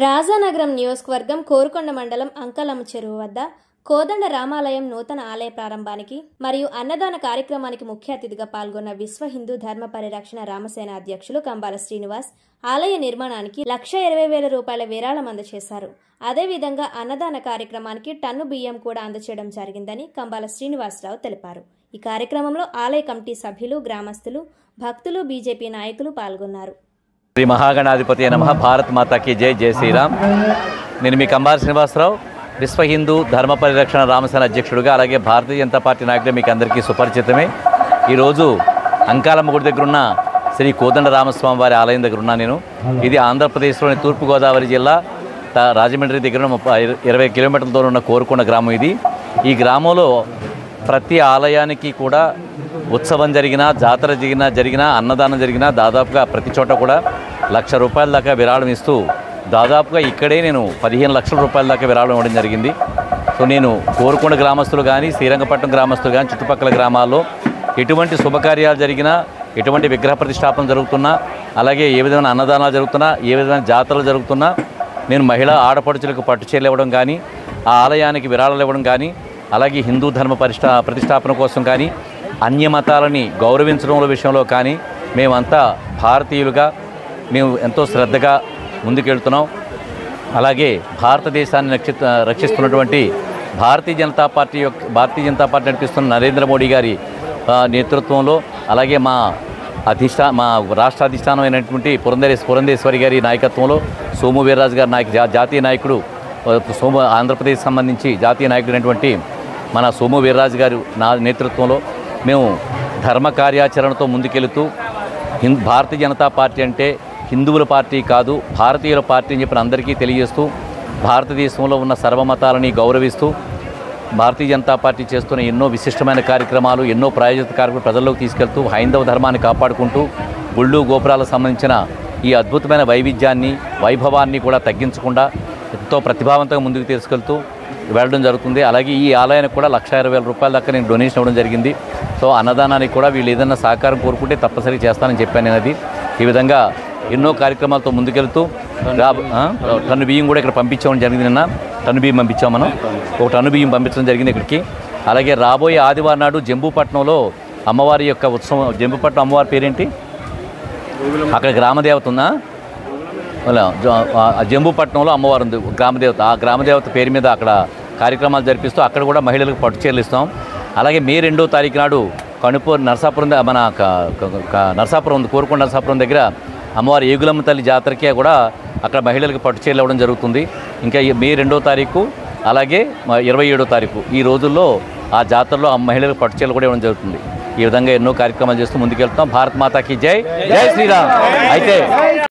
రాజానగరం నియోజకవర్గం కోరుకొండ మండలం అంకలమ్మ చెరువు వద్ద కోదండ రామాలయం నూతన ఆలయ ప్రారంభానికి మరియు అన్నదాన కార్యక్రమానికి ముఖ్య అతిథిగా పాల్గొన్న విశ్వ హిందూ ధర్మ పరిరక్షణ రామసేన అధ్యక్షులు కంబాల శ్రీనివాస్ ఆలయ నిర్మాణానికి 1,20,000 రూపాయల విరాళం అందజేశారు. అదేవిధంగా అన్నదాన కార్యక్రమానికి టన్ను బియ్యం కూడా అందజేయడం జరిగిందని కంబాల శ్రీనివాసరావు తెలిపారు. ఈ కార్యక్రమంలో ఆలయ కమిటీ సభ్యులు, గ్రామస్తులు, భక్తులు, బీజేపీ నాయకులు పాల్గొన్నారు. శ్రీ మహాగణాధిపతి నమః. భారత్ మాతాకి జై. జై శ్రీరామ్. నేను మీ కంబాల శ్రీనివాసరావు, విశ్వ హిందూ ధర్మ పరిరక్షణ రామసేన అధ్యక్షుడిగా, అలాగే భారతీయ జనతా పార్టీ నాయకుడు మీకు అందరికీ సుపరిచితమే. ఈరోజు అంకాలమ్మ గుడి దగ్గర ఉన్న శ్రీ కోదండ రామస్వామి వారి ఆలయం దగ్గర ఉన్నా నేను. ఇది ఆంధ్రప్రదేశ్లోని తూర్పుగోదావరి జిల్లా రాజమండ్రి దగ్గర 20 కిలోమీటర్ల దూరం ఉన్న కోరుకొండ గ్రామం ఇది. ఈ గ్రామంలో ప్రతి ఆలయానికి కూడా ఉత్సవం జరిగినా, జాతర జరిగినా, అన్నదానం జరిగినా దాదాపుగా ప్రతి చోట కూడా 1,00,000 రూపాయల దాకా విరాళం ఇస్తూ దాదాపుగా ఇక్కడే నేను 15 లక్షల రూపాయల దాకా విరాళం ఇవ్వడం జరిగింది. సో నేను కోరుకొండ గ్రామస్తులు కానీ, శ్రీరంగపట్నం గ్రామస్తులు కానీ, చుట్టుపక్కల గ్రామాల్లో ఎటువంటి శుభకార్యాలు జరిగినా, ఎటువంటి విగ్రహ ప్రతిష్టాపన జరుగుతున్నా, అలాగే ఏ విధమైన అన్నదానాలు జరుగుతున్నా, ఏ విధమైన జాతరలు జరుగుతున్నా నేను మహిళా ఆడపడుచులకు పట్టుచీరలు ఇవ్వడం కానీ, ఆ ఆలయానికి విరాళాలు ఇవ్వడం కానీ, అలాగే హిందూ ధర్మ ప్రతిష్టాపన కోసం కానీ, అన్య మతాలని గౌరవించడం విషయంలో కానీ మేమంతా భారతీయులుగా మేము ఎంతో శ్రద్ధగా ముందుకెళ్తున్నాం. అలాగే భారతదేశాన్ని రక్షిస్తున్నటువంటి భారతీయ జనతా పార్టీ నడిపిస్తున్న నరేంద్ర మోడీ గారి నేతృత్వంలో, అలాగే మా రాష్ట్ర అధిష్టానమైనటువంటి పురంధేశ్వరి గారి నాయకత్వంలో, సోము వీర్రాజు గారి జాతీయ నాయకుడు, ఆంధ్రప్రదేశ్ సంబంధించి జాతీయ నాయకుడైనటువంటి మన సోము వీర్రాజు గారి నేతృత్వంలో మేము ధర్మ కార్యాచరణతో ముందుకెళుతూ భారతీయ జనతా పార్టీ అంటే హిందువుల పార్టీ కాదు, భారతీయుల పార్టీ అని చెప్పిన అందరికీ తెలియజేస్తూ, భారతదేశంలో ఉన్న సర్వమతాలని గౌరవిస్తూ భారతీయ జనతా పార్టీ చేస్తున్న ఎన్నో విశిష్టమైన కార్యక్రమాలు, ఎన్నో ప్రాయోజిత కార్యక్రమాలు ప్రజల్లోకి తీసుకెళ్తూ హైందవ ధర్మాన్ని కాపాడుకుంటూ గుళ్ళు గోపురాలకు సంబంధించిన ఈ అద్భుతమైన వైవిధ్యాన్ని, వైభవాన్ని కూడా తగ్గించకుండా ఎంతో ప్రతిభావంతంగా ముందుకు తీసుకెళ్తూ వెళ్ళడం జరుగుతుంది. అలాగే ఈ ఆలయానికి కూడా 1,20,000 రూపాయల దాకా నేను డొనేషన్ ఇవ్వడం జరిగింది. సో అన్నదానానికి కూడా వీళ్ళు ఏదైనా సహకారం కోరుకుంటే తప్పనిసరి చేస్తానని చెప్పాను నేను. అది ఈ విధంగా ఎన్నో కార్యక్రమాలతో ముందుకెళ్తూ టన్ను బియ్యం కూడా ఇక్కడ పంపించడం జరిగింది. నిన్న టన్ను బియ్యం పంపించాం మనం. ఒక టన్ను బియ్యం పంపించడం జరిగింది ఇక్కడికి. అలాగే రాబోయే ఆదివారం నాడు జంబూపట్నంలో అమ్మవారి యొక్క ఉత్సవం, జంబూపట్నం అమ్మవారి పేరేంటి, అక్కడ గ్రామదేవత ఉందా, జంబూపట్నంలో అమ్మవారు ఉంది గ్రామదేవత. ఆ గ్రామదేవత పేరు మీద అక్కడ కార్యక్రమాలు జరిపిస్తూ అక్కడ కూడా మహిళలకు పట్టుచీరలు ఇస్తాం. అలాగే మే 2వ తారీఖు నాడు కణుపూర్ నరసాపురం, మన నరసాపురం ఉంది, కోరుకొండ నరసాపురం దగ్గర అమ్మవారి ఏగులమ్మ తల్లి జాతరకి కూడా అక్కడ మహిళలకు పట్టుచీరలు ఇవ్వడం జరుగుతుంది. ఇంకా మే 2వ తారీఖు అలాగే 27వ తారీఖు ఈ రోజుల్లో ఆ జాతరలో ఆ మహిళలకు పట్టుచీరలు కూడా ఇవ్వడం జరుగుతుంది. ఈ విధంగా ఎన్నో కార్యక్రమాలు చేస్తూ ముందుకెళ్తాం. భారత్ మాతాకి జై. జై శ్రీరామ్. అయితే